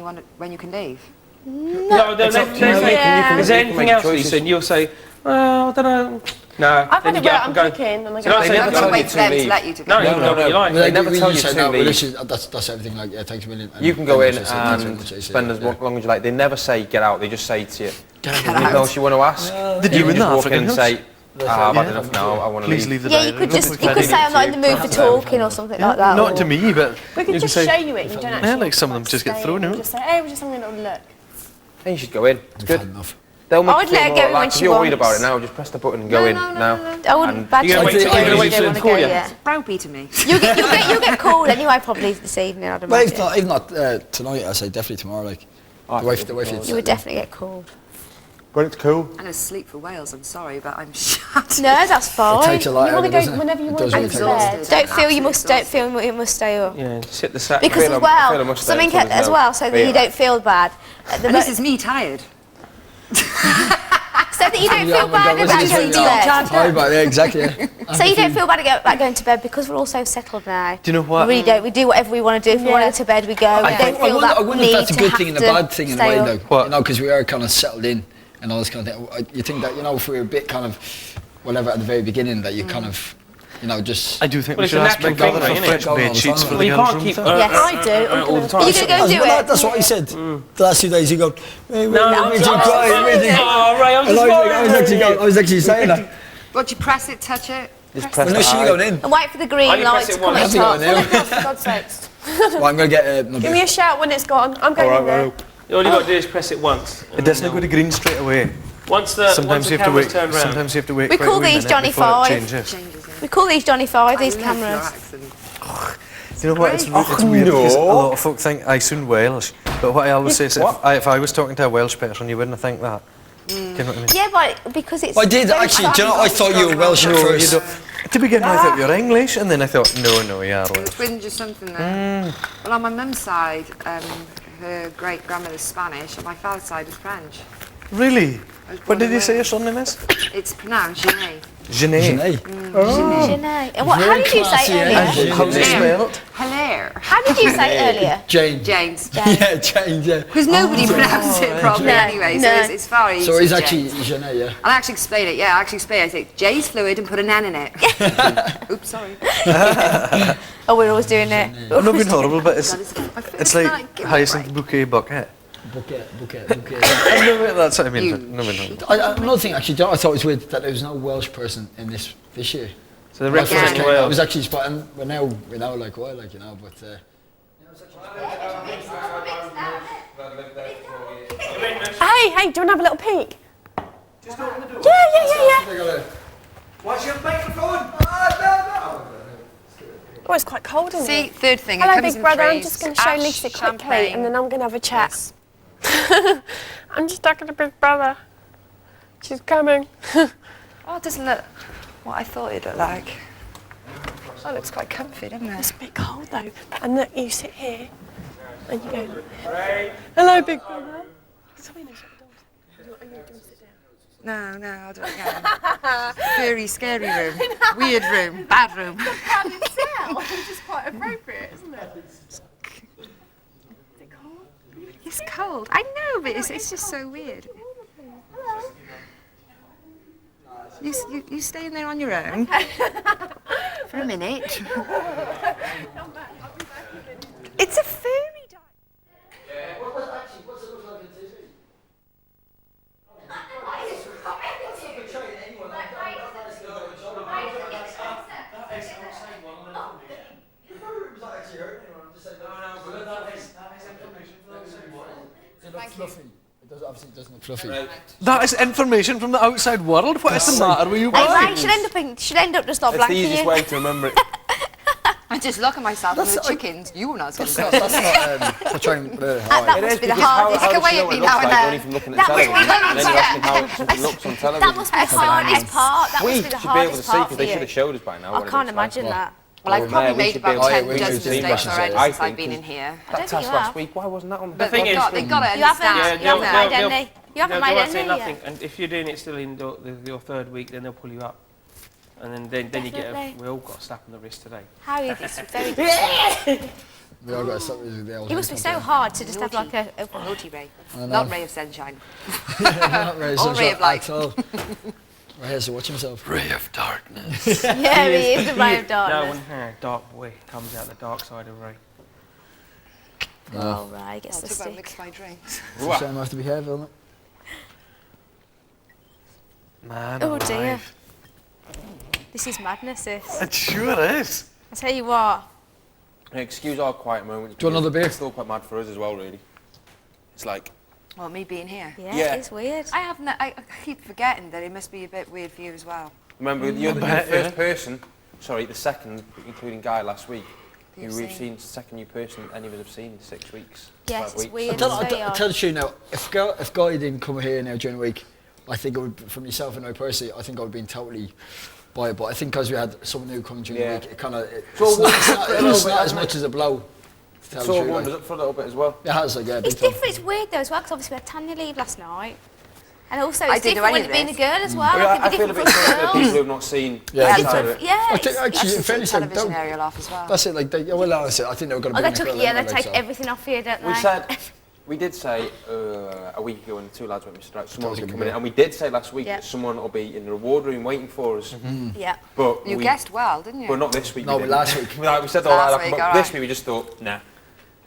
you can leave? No, It's up to you. is there You can anything make else, choices. Lisa? And you'll say, well, I don't know. No, I've then had you it get where up I'm and go. cooking and I So go, they So never you've got tell to you wait for them leave. to let you to No, go. you can go where you like. They never do tell you say to no, but leave. this is, that's everything. Like, yeah, thanks a million. You can go in Thanks a million, and thanks a million, spend as yeah. long as you like. They never say get out. They just say to you, Get anything else you want to ask? Did You you can in the just walk in African and house? say, I've had enough now, I want to Please leave. leave the Yeah, diary you could room. just, you could say I'm not in the mood for talking or something like that. Not or- to me, but we could you just can show say, you it. You don't actually. yeah, like some of them just get stay thrown in and out. Just say, hey, we're just having a little look. Then you should go in. It's We've good. had enough. They'll make I you would feel let her more go in when relaxed. If she you're worried about wants. it now, just press the button and go in now. I wouldn't badger You're gonna you wait to till- go you're gonna if wait you till don't they want to call go, you? yeah. Browbeating me. You'll get called anyway probably this evening, I'd But imagine. if not tonight, I say definitely tomorrow. Like the way You would definitely get called. But it's cool. I'm going to sleep for Wales, I'm sorry, but I'm shut. No, that's It fine. takes a lot You out want of to it, go doesn't it? whenever you It want does to really go take to a lot. bed. Don't feel you Absolutely must must stay up. Yeah, just hit the sack. Because I as feel I well, must stay something until there's as no well, so that you fear. don't feel bad. And this is me tired. So that you don't feel bad about going to bed. Sorry about that, exactly. Yeah. So you don't feel bad about going to bed because we're all so settled now. Do you know what? We really don't. We do whatever we want to do. If we want to go to bed, we go. We don't feel that I wonder need if that's a to good have thing and a to bad thing in a stay way, up. though. What? You know, because we are kind of settled in and all this kind of thing. You think that, you know, if we were a bit kind of whatever at the very beginning, that you kind of, you know, just. I do think Well, we it's should a ask natural Big Brother thing, for though, fresh innit? bed sheets for Well, the you girls' can't room. keep. thing. Yes. I do. all the time. Are you going to go do it? That's what he said. The last 2 days he go, hey, No, where'd you cry? Where'd you-" Oh, Ray, I'm And just I was actually saying that. What, you press it, touch it? Just press Well, no, she the going eye. in. And wait for the green Only light press to it come once. on Happy going top. in. For God's sakes. Well, I'm going to get Give me a shout when it's gone. I'm going in there. All you got to do is press it once. It doesn't go to green straight away. Once the Sometimes you have to camera's wait. turned round. Sometimes you have to wait. We quite a call wee these minute Johnny before it 5. changes. Changes, yeah. We call these Johnny 5, these I love your cameras. accent. You know what? It's weird because a lot of folk think I sound Welsh, but what I always say is if I was talking to a Welsh person, you wouldn't think that. Do you know what I mean? Yeah, but because it's. I did very actually. Do you know? I thought you were Welsh at No, you first. don't. To begin with, I thought you were English, and then I thought, no, you are Welsh. Twins or something there. Well, on my mum's side, her great grandmother's Spanish, and my father's side is French. Really? I was What born did in you say your Wales. surname is? It's pronounced Genet. Janae. Sinead. And what, how did you classy, say eh? earlier? How's it spelled? Hilaire. How did you say earlier? Jane. James. Yeah, Jane, yeah. Because nobody pronounces it properly No, anyway, so no. it's far easier. So he's James. actually Janae, yeah. I'll actually explain it, yeah, I say J's fluid and put an N in it. Oops, sorry. Oh, we're always doing it. I'm not being horrible, but it's I feel it's like give me a Hyacinth break. Bouquet Bucket. Bouquet. No, that's what I mean. You No, no. Another thing, actually, I thought it was weird that there was no Welsh person in this year. So the When I first represent came, I Wales. was actually spot, and we're now like why, like, you know, but Hey, do you want to have a little peek? Yeah. What's your microphone? Oh, it's quite cold in See, here. third thing, Hello, it comes big in brother. I'm threes. just going to show Ash, Lisa quickly, champagne. and then I'm going to have a chat. Yes. I'm just talking to big brother. She's coming. Oh, it doesn't look what I thought it'd look like. Oh, it looks quite comfy, doesn't It's it? a bit cold though. And look, you sit here, and you go, hello, big brother. Somebody knows shut the doors. Are you going to sit down? No, I'll do it again. Very scary room. Weird room. Bad room. Can't you tell? It's just quite appropriate, isn't it? Is it cold? It's cold. I know, but it's just so weird. Hello. You stay in there on your own for a minute. It's a fairy dog. Obviously it doesn't look fluffy. That is information from the outside world. What is the matter with you Hey, right, guys? should end up just not It's the blanking easiest you. way to remember it. I just look at myself and the chickens. You were not going to That's not trying. That must be the because hardest. how Look does away she know at what me it now looks and like then. only from looking at That the must be television? And then you're the asking how something looks on television. That must be the hardest part. That We must should be be the able to hardest see part because for they should you. have showed us by now. I what it can't looks like. imagine that. Well, I've probably we made should be about able to 10 see judgment the statements Russians. already I since I've think been in here. I don't That think task you last have. week, why wasn't that on? But thing they've is- got to You haven't, understand. you haven't made any. You haven't made won't say any nothing, yet. and if you're doing it still in your third week, then they'll pull you up, and then you get Definitely. we all got a slap on the wrist today. Harry, this is very difficult. We all got something to do. It must be so hard to just have like a Naughty Ray. Not Ray of Sunshine. Not very All ray of light. at all. Right, has to watch himself. Ray of darkness. Yeah, he is the ray of No, darkness. when dark boy comes out the dark side of Ray. Oh, Ray gets the Talk about stick. mix my drinks. It's a shame I have to be careful, isn't it? Man Oh dear. alive. This is madness, this. It sure is. I tell you what. Excuse our quiet moments. Do you want another beer? It's still quite mad for us as well, really. It's like... Well, me being here. Yeah, Yeah. it's weird. I keep forgetting that it must be a bit weird for you as well. Remember, you're the first person, sorry, the second, including Guy last week, who we've seen, second new person any of us have seen in 6 weeks. Yes, 5 it's weeks. weird. I tell the truth now, if Guy didn't come here now during the week, I think it would, from yourself and I personally, I think I would have been totally by it. But I think because we had someone new coming during the week, it kind of, it's not as much as a blow. It's all warmed us up for a little bit as well. It has, like, yeah, It's big time. different, it's weird though as well, because obviously we had Tanya leave last night. And also I it's didn't know different when any it of being a girl as well. Well, It I can feel be a bit different sorry for for people who girls. have not seen Yeah, the big side time. of it. Yeah, I it's- think actually, in fairness, they television don't. aerial off as well. That's it. Like, well, honestly, I think they were going to Oh, bring they took, a girl yeah, in, they like, take so. everything off you, don't they? We said, we did say a week ago when the two lads went Mr. Right, someone will be coming in, and we did say last week Yeah. that someone will be in the reward room waiting for us. Yeah. But You we, guessed well, didn't you? but not this week. No, we but didn't. last week. We said Last all that, week, but all this right. week we just thought, nah.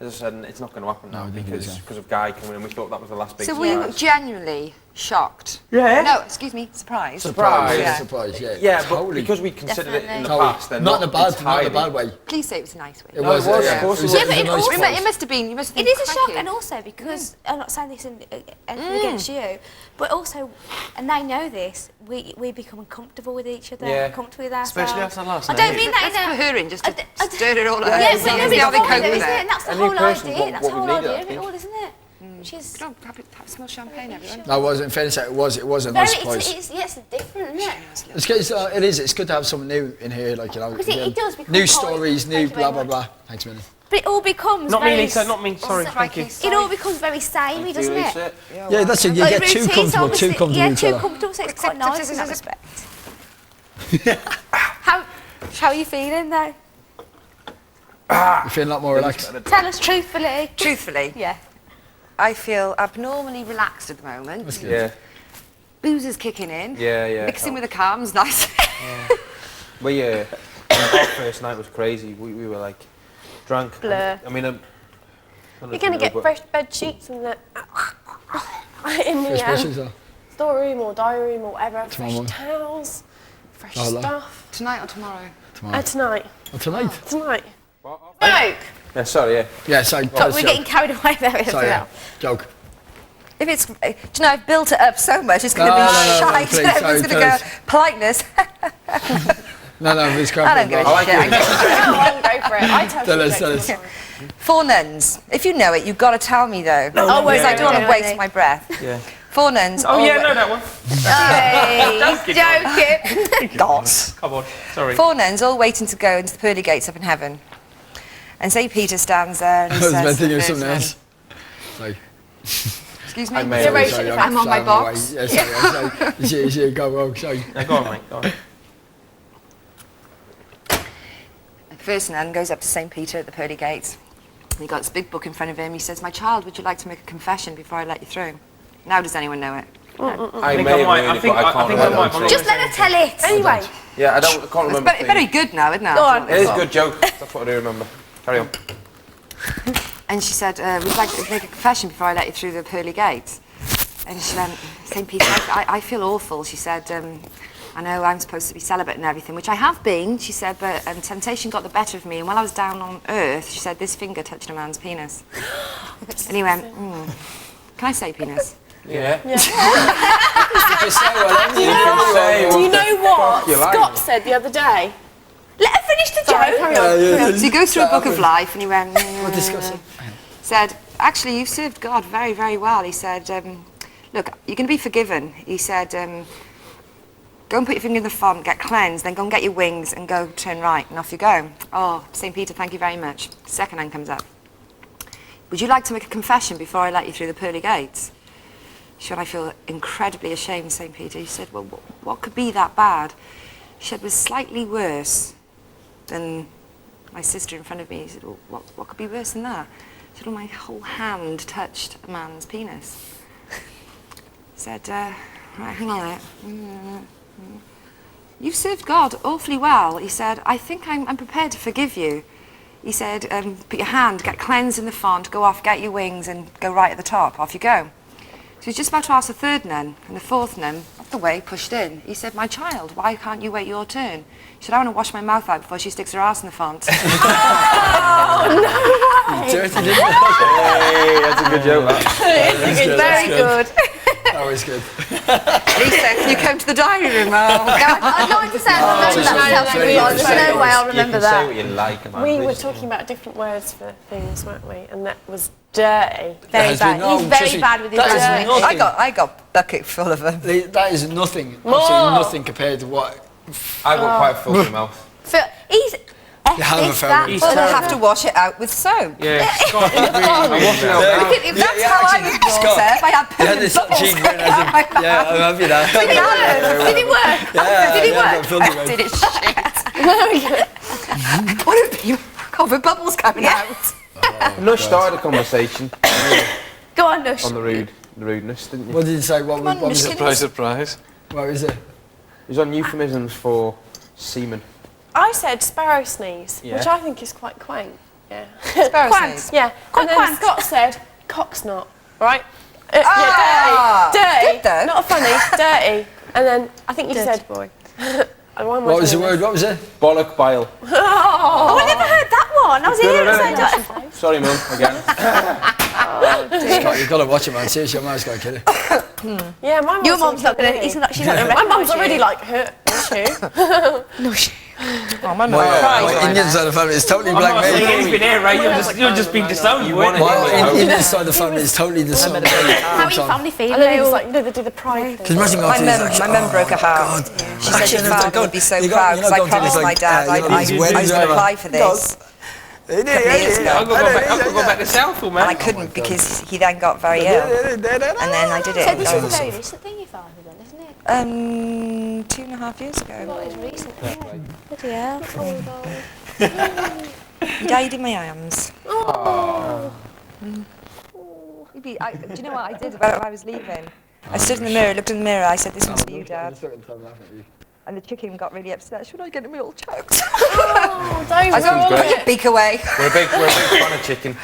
As I said, it's not going to happen now I think it is, yeah. because of Guy coming in. We thought that was the last big So were you surprise. genuinely shocked? Yeah. No, excuse me, surprised. Surprised. Yeah. Surprise, yeah. Yeah, but totally. because we considered it in the Definitely. past, then Not in a bad entirely. way. Please say it was a nice way. It No, was, it was, yeah. of course it was. Yeah, but a it nice also- surprise. It must have been. You must have It been is a shock, cracking. and also because I'm not saying this anything against you, but also, and they know this, we become uncomfortable with each other, Yeah. uncomfortable with ourselves. Especially after last I don't night. mean that That's in a. coherent, just to I- stir it all up. Yeah, but no, See but how they it's cope fine, though, with isn't it? it. And that's the A new whole person, idea. what- That's what the we whole needed, I idea of it think. all, isn't it? Which is Come on, have a small champagne, everyone. No, it was. In fairness, it was a very, nice surprise. it's different, isn't it? It's good. It is. It's good to have someone new in here, like, you know. Because it again, does become new part of- stories, new Thank you blah very blah much. blah. Thanks, Minnie. But it all becomes Not very. me, Lisa, not me. Sorry, thank you. It all becomes very samey, doesn't it? Yeah, that's it. You Like get the too routine's comfortable, obviously- too comfortable Yeah, with each too other. comfortable, so it's quite nice in that Acceptance. respect. How are you feeling though? You feel a lot more relaxed. Tell us truthfully. Truthfully, Yeah. I feel abnormally relaxed at the moment. That's good. Yeah, Booze is kicking in. yeah. Mixing with the calm's nice. Our first night was crazy. We were like drunk. Blur. I mean, I don't know You're if going you to know, get but- fresh bed sheets in the First questions are. storeroom or diary room or whatever. Tomorrow Fresh morning. towels, fresh Oh, hello. stuff. Tonight or tomorrow? Tonight. Oh, tonight. Tonight. Joke. Yeah, sorry, yeah. Yeah, sorry. But we're getting carried away there. Sorry, yeah. Joke. If it's, do you know, I've built it up so much, it's going to No, be no, shite. please, Everyone's sorry, going to go, please. politeness. No, it's crap. I don't give a like shit. it. I know. Oh, I'll go for it. I tell Tell you us, jokes tell us. all the time. 4 nuns. If you know it, you've got to tell me though. Oh, Because I don't want to yeah. waste my breath. Yeah. 4 nuns. Oh yeah, no, that one. Hey, joking. Gods. Come on, sorry. 4 nuns all waiting to go into the pearly gates up in heaven. And St. Peter stands there and I he was says meant to to the do first something nun, else. Sorry. excuse I me? may- Sorry, Sorry, I'm on my flying box. away. Yeah, sorry. You see, go, sorry. No, go on, mate. Go on. The first nun goes up to St. Peter at the pearly gates. And he got this big book in front of him. He says, "My child, would you like to make a confession before I let you through?" Now does anyone know it? I think may I have might- heard I it, think but I I can't think I remember. might, but not- Just let her tell it. Anyway, Yeah, I can't It's remember. very good now, isn't it? Go on. It is a good joke. That's what I do remember. Carry on. And she said, would you like to make a confession before I let you through the pearly gates? And she went, St. Peter, I feel awful. She said, I know I'm supposed to be celibate and everything, which I have been, she said, but temptation got the better of me. And while I was down on earth, she said, this finger touched a man's penis. And he went, can I say penis? Yeah. do you know what you like. Scott said the other day? Let her finish the Sorry, joke. carry on. So he goes through a book of life and he went, We'll discuss it. said, actually, you've served God very, very well. He said, look, you're going to be forgiven. He said, go and put your finger in the font, get cleansed, then go and get your wings and go turn right, and off you go. Oh, St. Peter, thank you very much. Second hand comes up. Would you like to make a confession before I let you through the pearly gates? She said, I feel incredibly ashamed, St. Peter. He said, well, what could be that bad? She said, it was slightly worse than my sister in front of me. He said, well, what could be worse than that? She said, well, my whole hand touched a man's penis. He said, right, hang on a minute. You've served God awfully well. He said, I think I'm prepared to forgive you. He said, put your hand, get cleansed in the font, go off, get your wings, and go right at the top. Off you go. So he was just about to ask the third nun, and the fourth nun, off the way, pushed in. He said, my child, why can't you wait your turn? She said, I want to wash my mouth out before she sticks her ass in the font. Oh, no way! Dirty, didn't it? Hey, that's a good joke. It's very good. That was good. Lisa, can you come to the diary room? Oh, God. I'd like to say I remember that. There's no way I'll remember You can say what you like, man. We were talking about different words for things, weren't we? And that was dirty. Very bad. He's very bad with his words. I got a bucket full of them. That is nothing. Absolutely nothing compared to what. I've got quite a filthy mouth. He's You have a family. Well, they'll have to wash it out with soap. Yeah, Scott, I'm washing out now. If that's how I was brought up, I had poo and bubbles. Yeah, I'm happy now. Did it work? Yeah, Did it yeah, work? Did it shit? What have you got for bubbles coming out? Nush started a conversation Go on, Nush. on the rudeness, didn't you? What did you say? What was it? Surprise, surprise. What is it? It was on euphemisms for semen. I said sparrow sneeze, Yeah. which I think is quite quaint. Yeah. Sparrow Quaint. sneeze. Yeah. Quite And then quaint. Scott said cocksnot, right? Ah, Yeah, dirty. good though. Dirty. Not funny, dirty. And then I think you Dirty said boy. What What was the word? What was it? Bollock bile. Oh, I never heard that one. I was here at the same time. Sorry, Mum, again. Scott, you've got to watch it, man. Seriously, your man's got to kill it. Yeah, my Your mum's not gonna. She's not gonna. My mum's already like hurt. Nush. Oh, my mum My Indian side of the family is totally black He's male. been here, right? You're just being disowned, weren't My you? Indian side of the family is totally the same. How are your family feeling? And then he was like, they do the pride thing. Imagine going My mum broke her heart. She said your father would be so proud because I promised my dad I was going to apply for this. I've got to go back to Southall, man. And I couldn't because he then got very ill. And then I did it. So this is a very recent thing you found then, isn't it? 2.5 years ago. What is recent? Yeah. Bloody hell. He died in my arms. Oh. Do you know what I did when I was leaving? I stood in the mirror, looked in the mirror, I said, this one's for you, Dad. And the chicken got really upset. Should I get him all choked? Oh, don't I said, put your beak away. We're a big fan of chicken.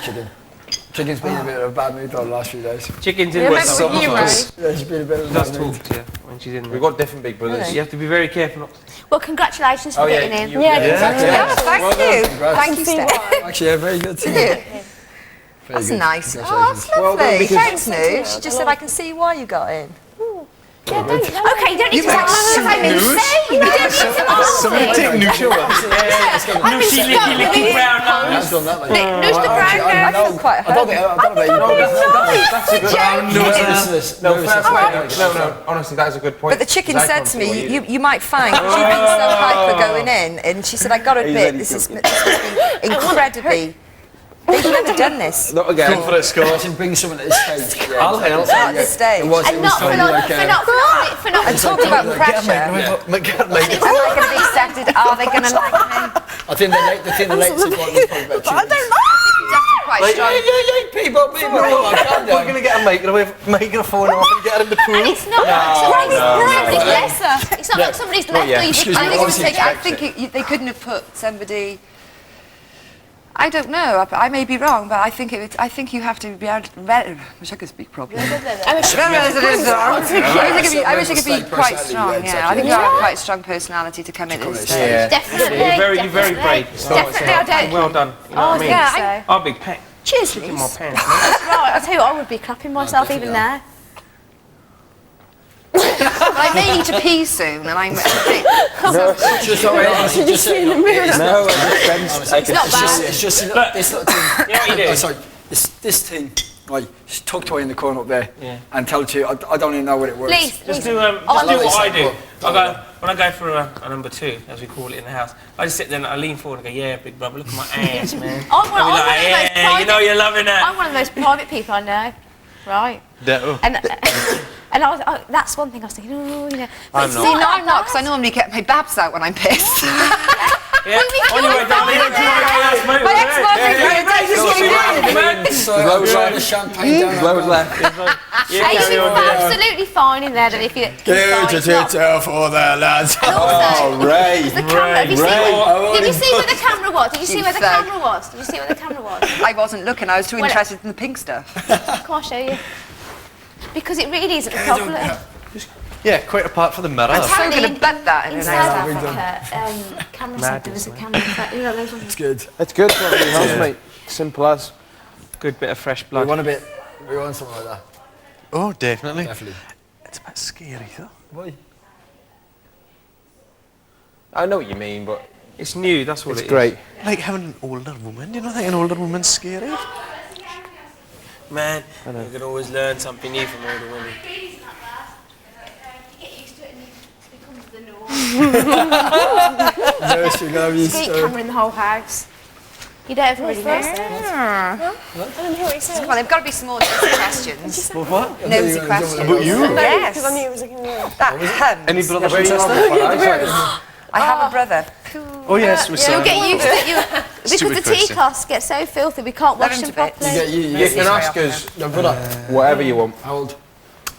Chicken. Chicken's been in a bit of a bad mood for the last few days. Chicken's in Remember West with you, Ray? Yeah, she's been a bit of a Does bad mood. talk to you when she's in We've there. got different big brothers. You have to be very careful not to... Well, congratulations for getting in. Yeah, Thank you. Congrats. Thank you, Steph. Actually, yeah, very good. That's nice. Oh, that's lovely. Thanks, Noosh. She just said, I can see why you got in. Okay, you don't need to talk because I'm insane. You don't need to ask Somebody me. take Nush away. I'm Nushi, licky, brown nose. I've done that, mate. Nush the brown I nose. feel quite I don't think That's a good No, No, honestly, that is a good point. But the chicken Because I said can't to see what me, you- you might find, she'd been so hyper going in, and she said, I got to admit, this has been incredibly... They've never done this. Not again. Go for it, Scott. Imagine bringing someone at this stage. Yeah, I'll help. At this stage. It was And not for totally not, okay. for not. And talk about pressure. Am Make I going to be accepted? Are they going to like me? I think the latest one was probably about 2 I don't know. Quite strong. People, We're going to get a microphone off and get her in the pool. It's not somebody's lesser. It's not like somebody's left yet. or you Excuse me, I obviously think they couldn't have put somebody. I don't know. I may be wrong, but I think you have to be able to. I wish I could speak properly. I wish I could be quite strong. Yeah, I think you have quite a strong personality to come in at this stage. Yeah. Definitely. You're very brave. Definitely, I don't. Well done. You know what I mean? Yeah, Our big pack. cheers, In my Liz. pants. Right, I'll tell you what, I would be clapping myself even there. I may need to pee soon, and I'm. Just see in the mirror. No, it's not bad. It's just this little thing. Yeah, what you do? Sorry, this thing. Right, just tucked away in the corner up there. Yeah. And tell it to you, I don't even know what it works. Please, Just do Oh, what I do. When I go for a number 2, as we call it in the house, I just sit there and I lean forward and go, yeah, big brother, look at my ass, man. I'm one I'll be of like, those yeah, you know private- you're loving that. I'm one of those private people I know. Right. Ditto. And I was, that's one thing I was thinking, oh, you know. I'm But not. See, no, I'm not, because I normally get my babs out when I'm pissed. Yeah. On your way down there. My ex-boyfriend Loads of champagne down. Loads left. You'd be absolutely fine in there then if you... Go to Twitter for the lads. Oh, Ray. The camera, did you see where the camera was? Did you see where the camera was? Did you see where the camera was? I wasn't looking, I was too interested in the pink stuff. Come on, I'll show you. Because it really isn't a problem. Yeah, quite apart from the mirror. I'm so going to bet that in In an South hour. Africa, camera centre was a camera. You know, those ones. It's good. It's good for everything else, mate. Simple as. Good bit of fresh We blood. want something like that. Oh, definitely. Definitely. It's a bit scary, though. Why? I know what you mean, but It's new, that's what it's it is. great. Like having an older woman. You don't think an older woman's scary? Man, you can always learn something new from older women. Yes, you're going to be Street camera in the whole house. You don't ever really notice it. I don't hear what he said. Come on, they've got to be some more nosy questions. What? Nosy questions. About you? Yes. Because I knew it was looking real. That Any brothers Where and you sisters? I have a brother. Oh, yes, we saw You'll get used to it. Because Stupid the tea question. cloths get so filthy we can't wash Let him them to bits. properly. You can ask us Your brother. whatever you want. How old?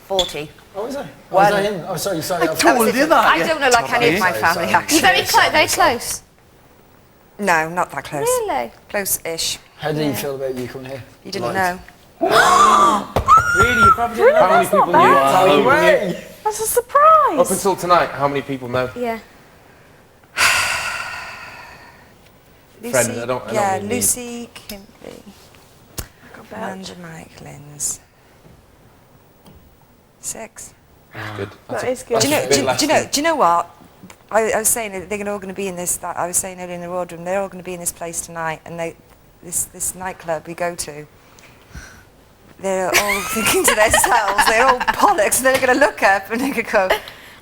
40. Oh, is it? One. Oh, is that him? Oh, sorry. I told you that. I don't know like any of my family, You're actually. very close, very close. No, not that close. Really? Close-ish. How did you feel about you coming here? You didn't Like- know. Really? You probably didn't know. How many people knew? How many people knew? That's a surprise. Up until tonight, how many people know? Yeah. Friends, I don't yeah, really need- Lucy Kimberly. Amanda Michaelins. 6. That's good. That is good. Do you know? a bit less than- Do you know what? I was saying that they're all going to be in this. I was saying earlier in the wardroom, they're all going to be in this place tonight, and this nightclub we go to. They're all thinking to themselves, they're all bollocks. They're going to look up and they're going to go, "Oh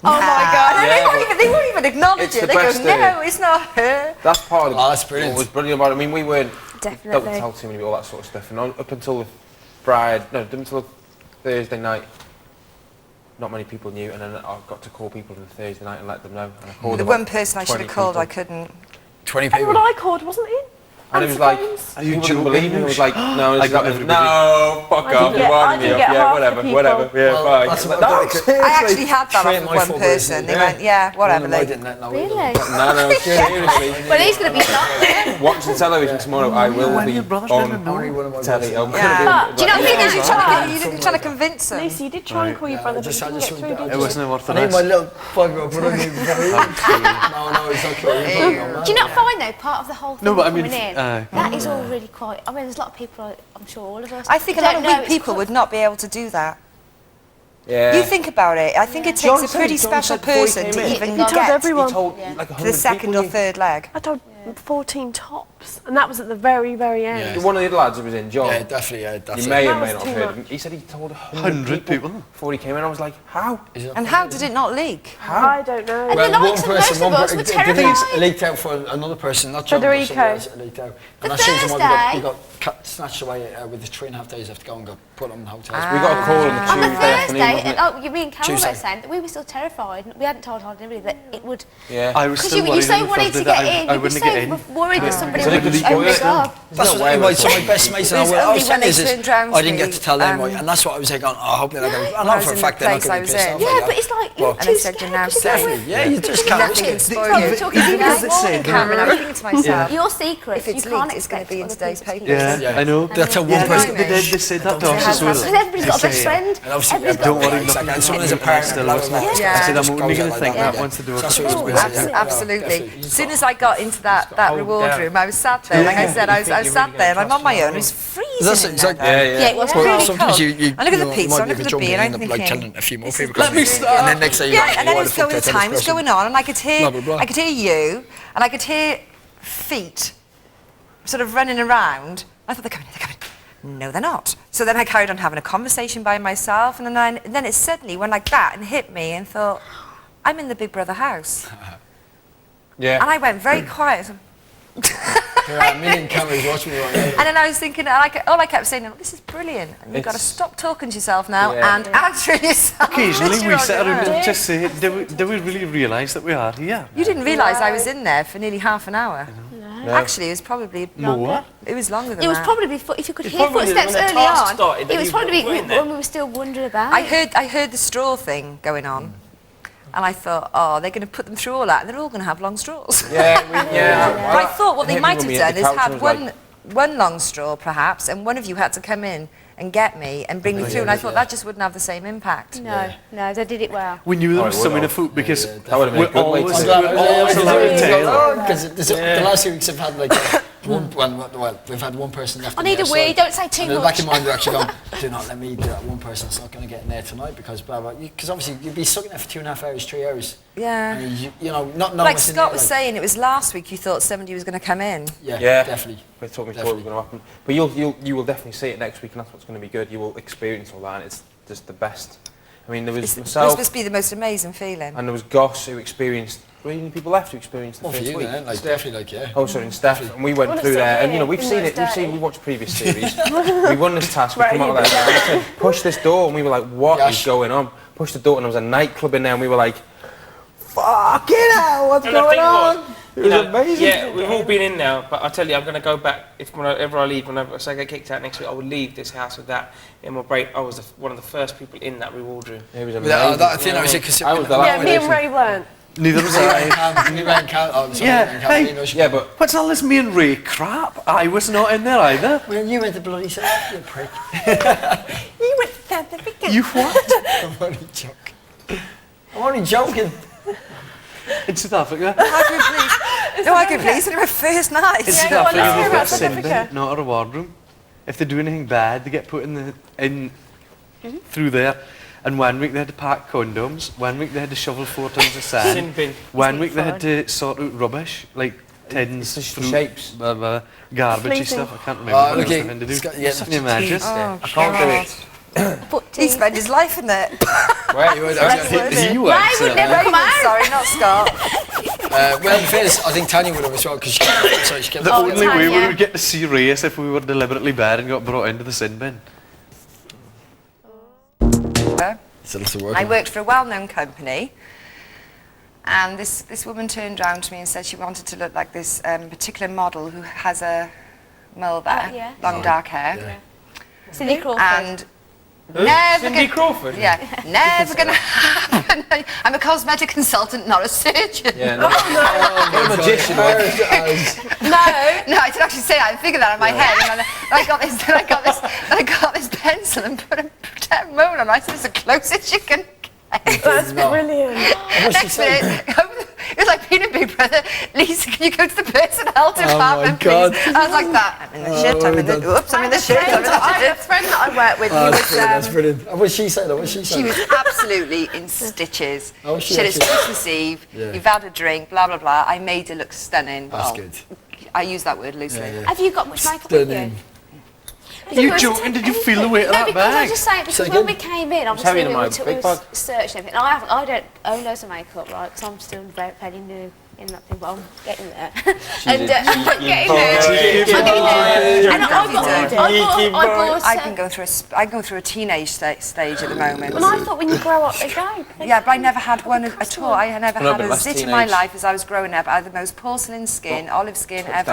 my God!" And they won't even acknowledge it's it. the They go, best, "No, it's not her." That's part of Oh, that's brilliant. what was brilliant about it. I mean, we weren't. Definitely. Don't tell too many people all that sort of stuff. And up until the until Thursday night, not many people knew. And then I got to call people on the Thursday night and let them know. And I called The about one person I should 20 have called, people. I couldn't. 20 Everyone people. I called wasn't in. And it was like, Are you he wouldn't believe me. It was joking? like, no, I it's got not- everybody. no, fuck I off, did you're get- I winding me did up. get Yeah, half the whatever, people. whatever. Yeah, Well, fine. that's Like, what- no, I I seriously. actually had that Train off my of one full person. person, They yeah. went, "Yeah, whatever." I Like, didn't let know. Really? No, seriously. Well, he's going to be shocked. Watch the television tomorrow. I will When be your brother's on never known. telly. I'm yeah. gonna Do you not think yeah. you're trying to convince them? Lucy, you did try and call your brother, but you couldn't get through, did It you? wasn't worth the I need my risk. little 5-year-old brother. No, it's okay. Do you not find though part of the whole thing No, but I coming mean, in? That is all really quite. I mean, there's a lot of people. I'm sure all of us. I think a don't lot of know, weak it's people quite- would not be able to do that. Yeah. You think about it. I think it takes John a said- pretty John special said before he person came to in. even He told get everyone. He told Yeah. like to 100 the second people or third leg. I told 14 tops, and that was at the very, very end. One of the other lads who was in, John. Yeah, definitely, yeah, that's You it. may or That may was not have too heard much. him. He said he told 100 people. before he came in. I was like, how? And how did it not leak? I don't know. And the likes of most of us were it terrified. leaked out for another person, not John, but Federico. somebody else it leaked out. For And that seems like he Thursday? got snatched away with the 3.5 days after going and got put on the hotel. We got a call on the On the Tuesday afternoon, Thursday, wasn't it? oh, you mean Carol Tuesday. was saying that we were still terrified. We hadn't told anybody that it would. Yeah. I was Because still you worried so on wanted to Thursday get that in. I You were wouldn't get in. so worried that somebody So they would. could Oh spoil my it. God. That's no what way anyway, we're some of my talking. best mates It was and I only was when saying they is turned round I to didn't me, get to tell them, right, and that's what I was like, I hope they're not going to, I know I was for a in fact the they're not place going I to was be pissed in. off. Yeah, like but that. it's like Well, you're And they too said, scared. "You're now because safe." Definitely, yeah, you just Because can't. Nothing can spoil You're you. talking to Because it guys. said, Cameron, I'm thinking to myself, Your secrets. if it's you can't leaked, it's going expect to be in other today's people to paper. keep Yeah, it. Yeah. I know. That's how one Yeah, person. they said that to us as well. Because everybody's got a best friend. And obviously, Everybody's got Don't worry, exactly. nothing And someone will has a happen. partner, Still blah, blah, listening. blah. Yeah. I said, I'm Just only goes going like to think that, that yeah. once the door That's what closes. it was with it, yeah. Absolutely. Definitely. As soon as I got into that hold reward down. room, I was sat there. Like I said, I was sat there, and I'm on my own. It was freezing. That's in exactly. there. Yeah, Yeah, it was Well, really sometimes cold. you I look at the you pizza, might I look be at the jumping beer, and in I'm and, thinking, like telling a few more this people. is Let me stop. And then next thing you Yeah, know, and then why it the was fuck going, did I tell time this was person? going on, and I could hear, Blah, blah, blah. I could hear you, and I could hear feet sort of running around. I thought, they're coming, they're coming. No, they're not. So then I carried on having a conversation by myself, and then it suddenly went like that and hit me, and thought, I'm in the Big Brother house. Yeah. And I went very quiet. There are a million cameras watching me right now. And then I was thinking, all I kept saying, this is brilliant. And you've got to stop talking to yourself now and answer yourself. Occasionally we sit around and just say, do we really realise that we are here? You didn't realise I was in there for nearly half an hour. No. Actually, it was probably more. It was longer than that. It was probably, if you could hear footsteps early on, it was probably when we were still wondering about it. I heard the straw thing going on. And I thought, they're going to put them through all that, and they're all going to have long straws. But I thought what they might have done is have one long straw, perhaps, and one of you had to come in and get me and bring me through, and I thought that just wouldn't have the same impact. No, they did it well. We knew there was some in the food because that would have been a good way to because the last 2 weeks I've had like we've had one person left. I need a wee, don't say too much. In the back of mind, we're actually going, do not let me be that one person that's not going to get in there tonight because blah blah. Because obviously you'd be stuck in there for 2.5 hours, 3 hours. Yeah. And you know, not knowing like what's in Scott there, was saying, it was last week you thought somebody was going to come in. Yeah, definitely. We're talking before it was going to happen. But you will definitely see it next week, and that's what's going to be good. You will experience all that, and it's just the best. I mean, there was myself. This must be the most amazing feeling. And there was Goss who experienced. Really, people left who experienced the first week. Like definitely, yeah. Oh, sorry, and Steph, and we went through there, and you know, we've seen it. We watched previous series. We won this task. We come out of there. And they said, push this door, and we were like, what is going on? Push the door, and there was a nightclub in there, and we were like, fucking hell, what's going on? It was amazing. Yeah, we've all been in now, but I tell you, I'm going to go back. Whenever I leave, whenever I get kicked out next week, I will leave this house with that in my brain. I was one of the first people in that reward room. It was amazing. I think that was it because me and Ray weren't. Neither was I. But what's all this me and Ray crap? I was not in there either. Well, you went to bloody set, you prick. You went to South Africa. You what? I'm only joking. I'm only joking. In South Africa? I could please. It's my first night. In South Africa, they've got sin bin, not a reward room. If they do anything bad, they get put in through there. And 1 week they had to pack condoms. 1 week they had to shovel 4 tons of sand. Sin bin. 1 week they had to sort out rubbish, like tins, fruit, shapes, garbagey stuff. I can't remember what else they had to do. Can you imagine? Oh, I can't do it. He spent his life in there. Right, you were. Ray would never come out. Sorry, not Scott. Well, in fairness, I think Tanya would have as well because she kept. The only way we would get to see Ray is if we were deliberately bad and got brought into the sin bin. I worked for a well-known company, and this woman turned around to me and said she wanted to look like this particular model who has a mole there, long dark hair. Yeah. Cindy Crawford. And Cindy Crawford? Yeah, never going to happen. I'm a cosmetic consultant, not a surgeon. Yeah, no. You're a magician. No, I didn't actually say that. I figured that in my head. And I got this pencil and put a protect mole on. I said, it's the closest you can get. That's brilliant. It was like being a Big Brother. Lisa, can you go to the personnel department, please? I was like that. I'm in the shit. I'm in the shit. A friend that I worked with, that's brilliant. What she said? She was absolutely in stitches. Oh, she said it's Christmas Eve. You've had a drink. Blah blah blah. I made her look stunning. That's good. I use that word loosely. Have you got much makeup with you? You joking? Did you feel the weight of that because bag? I was just saying, because when we came in, obviously we were searching everything. I don't own loads of makeup, right, because I'm still fairly new in that thing, but I'm getting there. I'm getting there. And I can go through a teenage stage at the moment. And I thought when you grow up, they go. Yeah, but I never had one at all. I never had a zit in my life as I was growing up. I had the most porcelain skin, olive skin ever.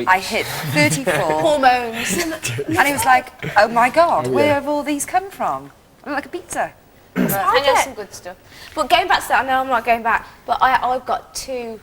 I hit 34. Hormones. And he was like, oh my God, where have all these come from? I look like a pizza. I know some good stuff. But going back to that, I know I'm not going back, but I've got 2